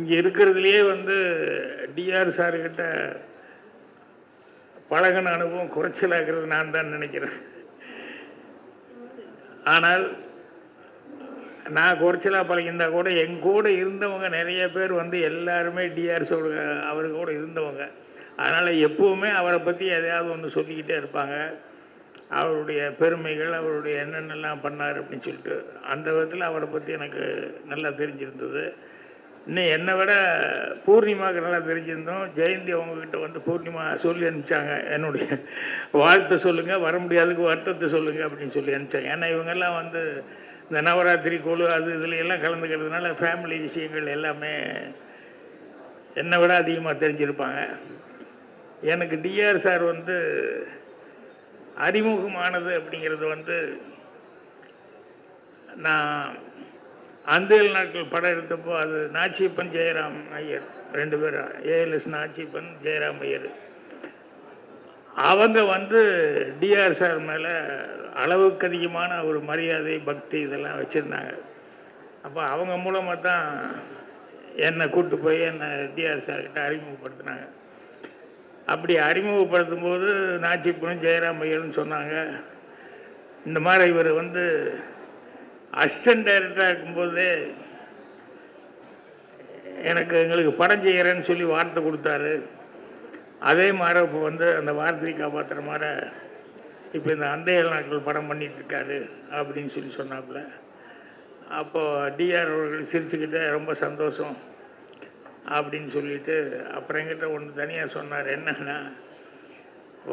இங்கே இருக்கிறதுலையே வந்து டிஆர் சார்கிட்ட பழகின அனுபவம் குறைச்சலாகிறது நான் தான் நினைக்கிறேன். ஆனால் நான் குறைச்சலாக பழகியிருந்தா கூட கூட இருந்தவங்க நிறைய பேர் வந்து எல்லாருமே டிஆர் சோடு அவரு கூட இருந்தவங்க. அதனால் எப்போவுமே அவரை பற்றி எதையாவது ஒன்று சொல்லிக்கிட்டே இருப்பாங்க. அவருடைய பெருமைகள், அவருடைய என்னென்னலாம் பண்ணார் அப்படின்னு சொல்லிட்டு அந்த விதத்தில் அவரை பற்றி எனக்கு நல்லா தெரிஞ்சிருந்தது. இன்னும் என்னை விட பூர்ணிமாவுக்கு நல்லா தெரிஞ்சிருந்தோம். ஜெயந்தி அவங்கக்கிட்ட வந்து பூர்ணிமா சொல்லி அனுப்பிச்சாங்க, என்னுடைய வாழ்த்தை சொல்லுங்கள், வர முடியாதுக்கு வருத்தத்தை சொல்லுங்கள் அப்படின்னு சொல்லி அனுப்பிச்சாங்க. ஏன்னா இவங்கெல்லாம் வந்து இந்த நவராத்திரி குழு அது இதில் எல்லாம் கலந்துக்கிறதுனால ஃபேமிலி விஷயங்கள் எல்லாமே என்னை விட அதிகமாக தெரிஞ்சிருப்பாங்க. எனக்கு டிஆர் சார் வந்து அறிமுகமானது அப்படிங்கிறது வந்து நான் அந்தேல் நாட்கள் படம் எடுத்தப்போ அது நாச்சியப்பன் ஜெயராம் ஐயர் ரெண்டு பேரும், ஏஎல்எஸ் நாச்சியப்பன் ஜெயராம் ஐயர், அவங்க வந்து டிஆர் சார் மேலே அளவுக்கு அதிகமான ஒரு மரியாதை பக்தி இதெல்லாம் வச்சுருந்தாங்க. அப்போ அவங்க மூலமாக தான் என்னை கூப்பிட்டு போய் என்னை டிஆர் சார்கிட்ட அறிமுகப்படுத்தினாங்க. அப்படி அறிமுகப்படுத்தும் போது நாச்சியப்பனும் ஜெயராம் ஐயர்னு சொன்னாங்க, இந்த மாதிரி இவர் வந்து அசிஸ்டன்ட் டைரக்டராக இருக்கும்போது எங்களுக்கு படம் செய்கிறேன்னு சொல்லி வார்த்தை கொடுத்தாரு. அதே மாதிரி இப்போ வந்து அந்த வார்த்தையை காப்பாற்றுற மாதிரி இப்போ இந்த அந்தையல் நாட்கள் படம் பண்ணிகிட்ருக்காரு அப்படின்னு சொல்லி சொன்னாப்புல. அப்போது டிஆர் அவர்கள் சிரிச்சுக்கிட்டே ரொம்ப சந்தோஷம் அப்படின்னு சொல்லிட்டு அப்புறம் என்கிட்ட ஒன்று தனியாக சொன்னார். என்னன்னா,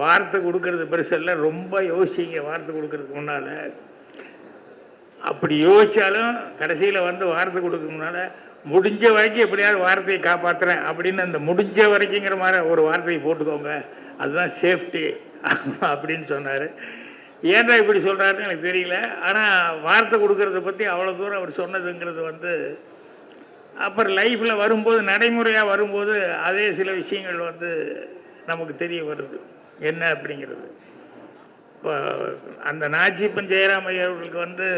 வார்த்தை கொடுக்கறது பெருசல்ல, ரொம்ப யோசிங்க வார்த்தை கொடுக்கறதுக்கு முன்னால். அப்படி யோசித்தாலும் கடைசியில் வந்து வார்த்தை கொடுக்க முன்னால் முடிஞ்ச வரைக்கும் எப்படியாவது வார்த்தையை காப்பாற்றுறேன் அப்படின்னு அந்த முடிஞ்ச வரைக்குங்கிற மாதிரி ஒரு வார்த்தையை போட்டுக்கோங்க, அதுதான் சேஃப்டி அப்படின்னு சொன்னார். ஏன்டா இப்படி சொல்கிறாருன்னு எனக்கு தெரியல. ஆனால் வார்த்தை கொடுக்கறத பற்றி அவ்வளோ தூரம் அவர் சொன்னதுங்கிறது வந்து அப்புறம் லைஃப்பில் வரும்போது, நடைமுறையாக வரும்போது அதே சில விஷயங்கள் வந்து நமக்கு தெரிய வருது என்ன அப்படிங்கிறது. இப்போ அந்த நாச்சியப்பன் ஜெயராம் ஐயா அவர்களுக்கு வந்து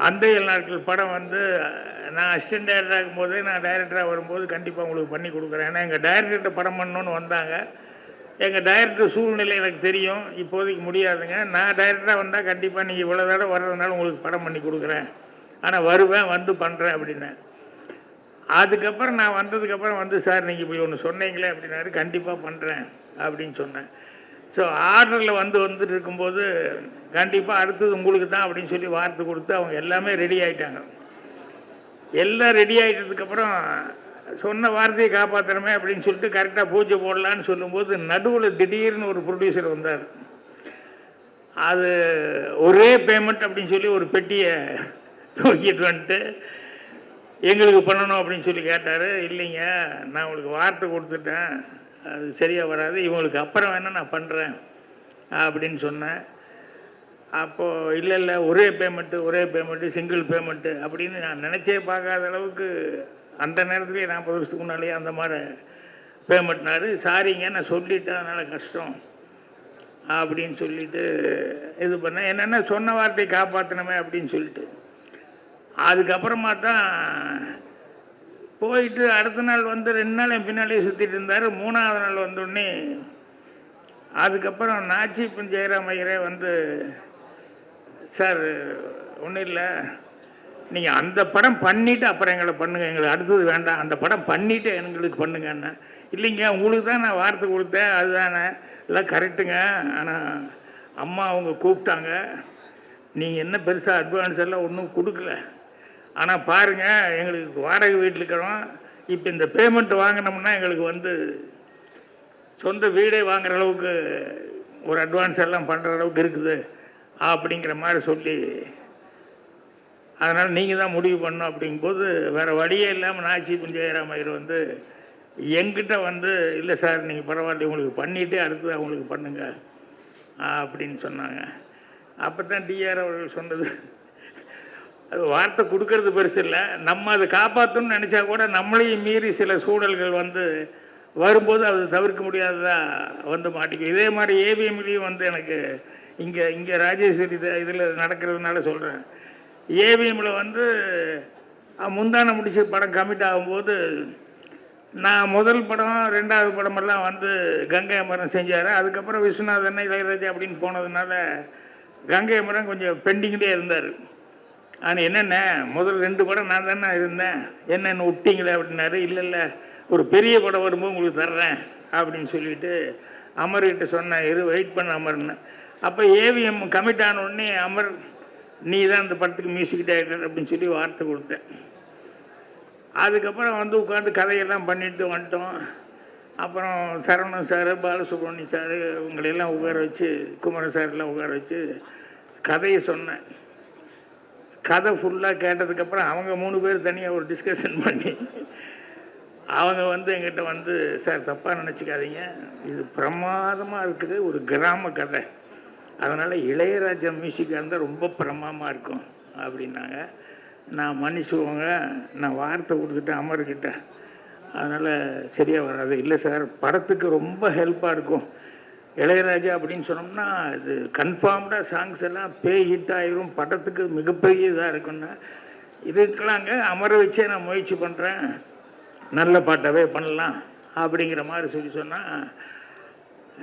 அந்தையல் நாட்கள் படம் வந்து நான் அசிஸ்டன்ட் டைரக்டராக இருக்கும்போதே நான் டைரக்டராக வரும்போது கண்டிப்பாக உங்களுக்கு பண்ணி கொடுக்குறேன். ஏன்னா எங்கள் டைரக்டர்கிட்ட படம் பண்ணணுன்னு வந்தாங்க. எங்கள் டைரக்டர் சூழ்நிலை எனக்கு தெரியும், இப்போதைக்கு முடியாதுங்க, நான் டைரக்டராக வந்தால் கண்டிப்பாக நீங்கள் இவ்வளோ தடவை வர்றதுனால உங்களுக்கு படம் பண்ணி கொடுக்குறேன், ஆனால் வருவேன் வந்து பண்ணுறேன் அப்படின்னேன். அதுக்கப்புறம் நான் வந்ததுக்கப்புறம் வந்து சார் நீங்கள் இப்படி ஒன்று சொன்னீங்களே அப்படின்னாரு. கண்டிப்பாக பண்ணுறேன் அப்படின்னு சொன்னேன். ஸோ ஆர்டரில் வந்துட்டு இருக்கும்போது கண்டிப்பாக அடுத்தது உங்களுக்கு தான் அப்படின்னு சொல்லி வார்த்தை கொடுத்து அவங்க எல்லாமே ரெடி ஆகிட்டாங்க. எல்லாம் ரெடி ஆகிட்டதுக்கப்புறம் சொன்ன வார்த்தையை காப்பாற்றணுமே அப்படின்னு சொல்லிட்டு கரெக்டாக பூஜை போடலான்னு சொல்லும்போது நடுவில் திடீர்னு ஒரு ப்ரொடியூசர் வந்தார். அது ஒரே பேமெண்ட் அப்படின்னு சொல்லி ஒரு பெட்டியை தூக்கிட்டு வந்துட்டு எங்களுக்கு பண்ணணும் அப்படின்னு சொல்லி கேட்டார். இல்லைங்க, நான் உங்களுக்கு வார்த்தை கொடுத்துட்டேன், அது சரியாக வராது, இவங்களுக்கு அப்புறம் வேணால் நான் பண்ணுறேன் அப்படின்னு சொன்னேன். அப்போது இல்லை ஒரே பேமெண்ட்டு சிங்கிள் பேமெண்ட்டு அப்படின்னு நான் நினச்சே பார்க்காத அளவுக்கு அந்த நேரத்துலேயே 40 வருஷத்துக்கு முன்னாலேயே அந்த மாதிரி பேமெண்ட்னாரு. சாரிங்க நான் சொல்லிட்டேன், அதனால் கஷ்டம் அப்படின்னு சொல்லிட்டு இது பண்ணேன். என்னென்னா சொன்ன வார்த்தையை காப்பாற்றணுமே அப்படின்னு சொல்லிட்டு அதுக்கப்புறமா தான் போயிட்டு அடுத்த நாள் வந்து 2 நாள் என் பின்னாலே சுற்றிட்டு இருந்தார். 3ஆவது நாள் வந்தோடனே அதுக்கப்புறம் நாச்சியப்பன் ஜெயராம் ஐயரே வந்து, சார் ஒன்றும் இல்லை, நீங்கள் அந்த படம் பண்ணிவிட்டு அப்புறம் எங்களை பண்ணுங்கள், எங்களுக்கு அடுத்தது வேண்டாம், அந்த படம் பண்ணிவிட்டு எங்களுக்கு பண்ணுங்கன்னு. இல்லைங்க உங்களுக்கு தான் நான் வார்த்தை கொடுத்தேன், அதுதானே, இல்லை கரெக்டுங்க, ஆனால் அம்மா அவங்க கூப்பிட்டாங்க, நீங்கள் என்ன பெருசாக அட்வான்ஸ் எல்லாம் ஒன்றும் கொடுக்கல, ஆனால் பாருங்கள் எங்களுக்கு வாடகை வீட்டில் இருக்கிறோம், இப்போ இந்த பேமெண்ட் வாங்கினோம்னா எங்களுக்கு வந்து சொந்த வீடே வாங்குகிற அளவுக்கு ஒரு அட்வான்ஸ் எல்லாம் பண்ணுற அளவுக்கு இருக்குது அப்படிங்கிற மாதிரி சொல்லி, அதனால் நீங்கள் தான் முடிவு பண்ணணும் அப்படிங்கும்போது வேறு வழியே இல்லாமல் நாச்சியப்பன் ஜெயராம் ஐயர் வந்து எங்கிட்ட வந்து, இல்லை சார் நீங்கள் பரவாயில்ல உங்களுக்கு பண்ணிவிட்டு அடுத்தது அவங்களுக்கு பண்ணுங்கள் அப்படின்னு சொன்னாங்க. அப்போ தான் டிஆர் அவர்கள் சொன்னது, அது வார்த்தை கொடுக்கறது பெருசு இல்லை, நம்ம அதை காப்பாற்றணும்னு நினச்சா கூட நம்மளையும் மீறி சில சூழல்கள் வந்து வரும்போது அது தவிர்க்க முடியாததாக வந்து மாட்டிக்கும். இதே மாதிரி ஏவிஎம்லேயும் வந்து எனக்கு இங்கே ராஜேஸ்வரி இதில் நடக்கிறதுனால சொல்கிறேன். ஏவிஎம்மில் வந்து முந்தான முடிச்சு படம் கமிட் ஆகும்போது நான் முதல் படம் 2வது படமெல்லாம் வந்து கங்கை அமரன் செஞ்சார். அதுக்கப்புறம் விஸ்வநாதன் இளையராஜா அப்படின்னு போனதுனால கங்கை அமரன் கொஞ்சம் பெண்டிங்லேயே இருந்தார். ஆனால் என்னென்ன முதல் 2 படம் நான் தானே இருந்தேன், என்னென்னு விட்டீங்களே அப்படின்னாரு. இல்லை இல்லை, ஒரு பெரிய படம் வரும்போது உங்களுக்கு தர்றேன் அப்படின்னு சொல்லிட்டு அமர்கிட்ட சொன்னேன், வெயிட் பண்ண அமர்னு. அப்போ ஏவிஎம் கமிட் ஆன உடனே அமர் நீ தான் இந்த படத்துக்கு மியூசிக் டைரக்டர் அப்படின்னு சொல்லி வார்த்தை கொடுத்தேன். அதுக்கப்புறம் வந்து உட்காந்து கதையெல்லாம் பண்ணிட்டு வந்துட்டோம். அப்புறம் சரவணன் சார், பாலசுப்ரமணியம் சார் இவங்களையெல்லாம் உட்கார வச்சு, குமரன் சார்லாம் உட்கார வச்சு கதையை சொன்னேன். கதை ஃபுல்லாக கேட்டதுக்கப்புறம் அவங்க 3 பேர் தனியாக ஒரு டிஸ்கஷன் பண்ணி அவங்க வந்து எங்கிட்ட வந்து, சார் தப்பாக நினச்சிக்காதீங்க, இது பிரமாதமாக இருக்குது, ஒரு கிராம கதை, அதனால் இளையராஜா மியூசிக்காக இருந்தால் ரொம்ப பிரமாதமாக இருக்கும் அப்படின்னாங்க. நான் மன்னிச்சுவோங்க, நான் வார்த்தை கொடுத்துட்டேன் அமர்கிட்ட, அதனால் சரியாக வராது. இல்லை சார், படத்துக்கு ரொம்ப ஹெல்ப்பாக இருக்கும் இளையராஜா அப்படின்னு சொன்னோம்னா இது கன்ஃபார்ம்டாக சாங்ஸ் எல்லாம் ஹிட் ஆகிரும், படத்துக்கு மிகப்பெரிய இதாக இருக்குன்னா இதுக்கெல்லாங்க அமரை வச்சே நான் முயற்சி பண்ணுறேன், நல்ல பாட்டாகவே பண்ணலாம் அப்படிங்கிற மாதிரி சொல்லி சொன்னால்,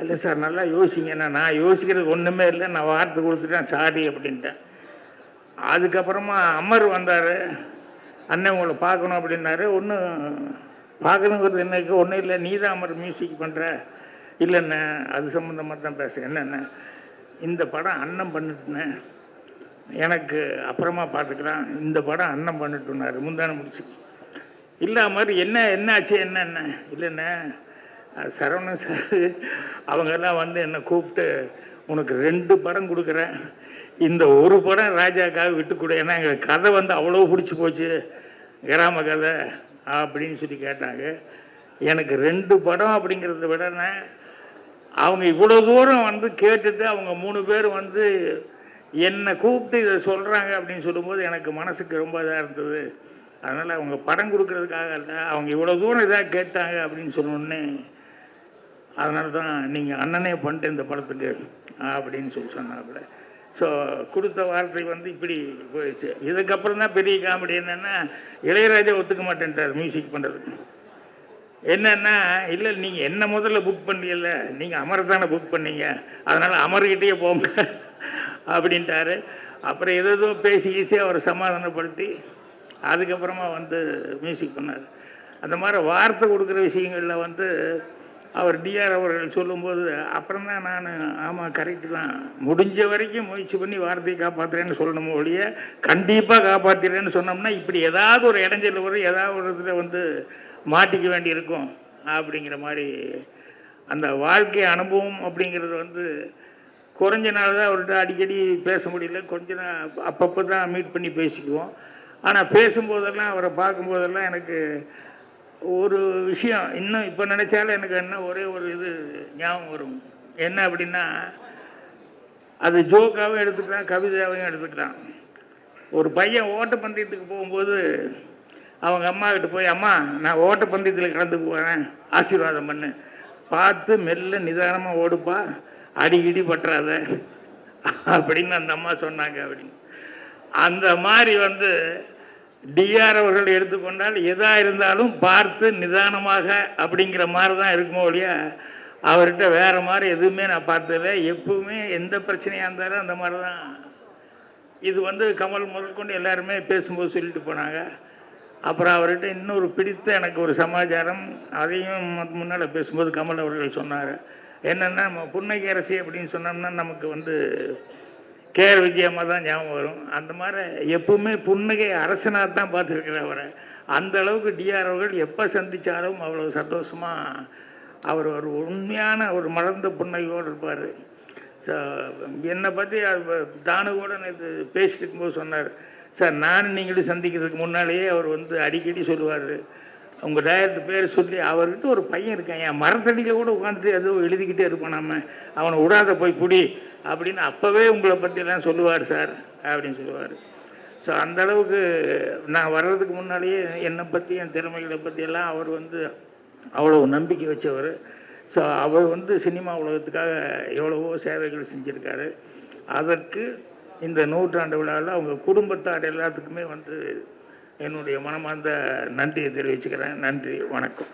இல்லை சார் நல்லா யோசிங்கன்னா, நான் யோசிக்கிறது ஒன்றுமே இல்லை, நான் வார்த்தை கொடுத்துட்டேன் சாரி அப்படின்ட்டேன். அதுக்கப்புறமா அமர் வந்தார், அண்ணன் உங்களை பார்க்கணும் அப்படின்னாரு. ஒன்றும் பார்க்கணுங்கிறது என்னக்கு ஒன்றும் இல்லை, நீ தான் அமர் மியூசிக் பண்ணுற. இல்லைண்ணே, அது சம்மந்தமாக தான் பேசுகிறேன். என்னென்ன, இந்த படம் அண்ணன் பண்ணிட்டுனே, எனக்கு அப்புறமா பார்த்துக்கலாம், இந்த படம் அண்ணன் பண்ணிட்டுனாரு முந்தான முடிச்சு. இல்லை மாதிரி என்ன ஆச்சு என்னென்ன, இல்லைண்ணே சரவணன் சார் அவங்கெல்லாம் வந்து என்னை கூப்பிட்டு உனக்கு 2 படம் கொடுக்குறேன், இந்த ஒரு படம் ராஜாக்காக விட்டு கொடு, ஏன்னா எங்கள் கதை வந்து அவ்வளோ பிடிச்சி போச்சு, கிராம கதை அப்படின்னு சொல்லி கேட்டாங்க. எனக்கு 2 படம் அப்படிங்கிறத விடனே அவங்க இவ்வளோ தூரம் வந்து கேட்டுட்டு அவங்க 3 பேர் வந்து என்னை கூப்பிட்டு இதை சொல்கிறாங்க அப்படின்னு சொல்லும்போது எனக்கு மனசுக்கு ரொம்ப இதாக இருந்தது. அதனால் அவங்க படம் கொடுக்கறதுக்காக இல்லை, அவங்க இவ்வளோ தூரம் இதாக கேட்டாங்க அப்படின்னு சொன்னோடனே, அதனால தான் நீங்கள் அண்ணனே பண்ணிட்டு இந்த படத்துக்கு அப்படின்னு சொல்லி சொன்னாப்புல. ஸோ கொடுத்த வார்த்தை வந்து இப்படி போயிடுச்சு. இதுக்கப்புறம் தான் பெரிய காமெடி என்னென்னா, இளையராஜா ஒத்துக்க மாட்டேன்ட்டார் மியூசிக் பண்ணுறதுக்கு. என்னென்னா, இல்லை நீங்கள் என்ன முதல்ல புக் பண்ணல, நீங்கள் அமரை தானே புக் பண்ணீங்க, அதனால் அமர்கிட்டயே போங்க அப்படின்ட்டாரு. அப்புறம் ஏதோ பேசி ஈஸியாக அவரை சமாதானப்படுத்தி அதுக்கப்புறமா வந்து மியூசிக் பண்ணார். அந்த மாதிரி வார்த்தை கொடுக்குற விஷயங்களில் வந்து அவர் டிஆர் அவர்கள் சொல்லும்போது அப்புறம் தான் நான் ஆமாம் கரெக்டு தான், முடிஞ்ச வரைக்கும் முயற்சி பண்ணி வார்த்தையை காப்பாற்றுறேன்னு சொல்லணும் ஒழிய கண்டிப்பாக காப்பாற்றுறேன்னு சொன்னோம்னா இப்படி ஏதாவது ஒரு இடைஞ்சல் வரும், ஏதாவது ஒரு இதில் வந்து மாட்டிக்க வேண்டி இருக்கும் அப்படிங்கிற மாதிரி. அந்த வாழ்க்கை அனுபவம் அப்படிங்கிறது வந்து குறைஞ்ச நாள் தான் அவர்கிட்ட அடிக்கடி பேச முடியல, கொஞ்ச நாள் அப்பப்போ தான் மீட் பண்ணி பேசிக்குவோம். ஆனால் பேசும்போதெல்லாம் அவரை பார்க்கும்போதெல்லாம் எனக்கு ஒரு விஷயம் இன்னும் இப்போ நினச்சாலும் எனக்கு என்ன ஒரே ஒரு இது ஞாபகம் வரும். என்ன அப்படின்னா, அது ஜோக்காகவும் எடுத்துக்கலாம், கவிதையாகவும் எடுத்துக்கலாம். ஒரு பையன் ஓட்டப்பந்தயத்துக்கு போகும்போது அவங்க அம்மா கிட்ட போய், அம்மா நான் ஓட்டப்பந்தயத்தில் கலந்து போகிறேன், ஆசீர்வாதம் பண்ணு, பார்த்து மெல்ல நிதானமாக ஓடுப்பா, அடிக்கடி பற்றாத அப்படின்னு அந்த அம்மா சொன்னாங்க அப்படின்னு. அந்த மாதிரி வந்து டிஆர் அவர்கள் எடுத்துக்கொண்டால் எதாக இருந்தாலும் பார்த்து நிதானமாக அப்படிங்கிற மாதிரி தான் இருக்குமோ ஒழிய அவர்கிட்ட வேறு மாதிரி எதுவுமே நான் பார்த்ததில்லை. எப்பவுமே எந்த பிரச்சனையாக இருந்தாலும் அந்த மாதிரி தான். இது வந்து கமல் முதல் கொண்டு எல்லாருமே பேசும்போது சொல்லிட்டு போனாங்க. அப்புறம் அவர்கிட்ட இன்னொரு பிடித்த எனக்கு ஒரு சமாச்சாரம், அதையும் முன்னால் பேசும்போது கமல் அவர்கள் சொன்னார். என்னென்னா, நம்ம புன்னகை அரசி அப்படின்னு சொன்னோம்னா நமக்கு வந்து கேஆர் விஜயம்மா தான் ஞாபகம் வரும். அந்த மாதிரி எப்பவுமே புன்னகை அரசனாக தான் பார்த்துருக்குறேன் அவரை. அந்த அளவுக்கு டிஆர் அவர்கள் எப்போ சந்தித்தாலும் அவ்வளோ சந்தோஷமாக அவர் ஒரு உண்மையான ஒரு மலர்ந்த புன்னகையோடு இருப்பார். ஸோ என்னை பற்றி தானு கூட இது பேசிட்டு இருக்கும்போது சொன்னார், சார் நானும் நீங்களும் சந்திக்கிறதுக்கு முன்னாலேயே அவர் வந்து அடிக்கடி சொல்லுவார், உங்கள் டைரக்டர் பேர் சொல்லி, அவர்கிட்ட ஒரு பையன் இருக்கான், என் மரத்தடியில் கூட உட்காந்துட்டு எதுவும் எழுதிக்கிட்டே இருப்பான், நம்ம அவனை விடாத போய் புடி அப்படின்னு அப்போவே உங்களை பற்றிலாம் சொல்லுவார் சார் அப்படின்னு சொல்லுவார். ஸோ அந்தளவுக்கு நான் வர்றதுக்கு முன்னாலேயே என்னை பற்றி என் திறமைகளை பற்றியெல்லாம் அவர் வந்து அவ்வளோ நம்பிக்கை வச்சவர். ஸோ அவர் வந்து சினிமா உலகத்துக்காக எவ்வளவோ சேவைகள் செஞ்சுருக்காரு. அதற்கு இந்த 100ஆண்டு விழாவில் அவங்க குடும்பத்தார் எல்லாத்துக்குமே வந்து என்னுடைய மனமார்ந்த நன்றியை தெரிவிச்சுக்கிறேன். நன்றி, வணக்கம்.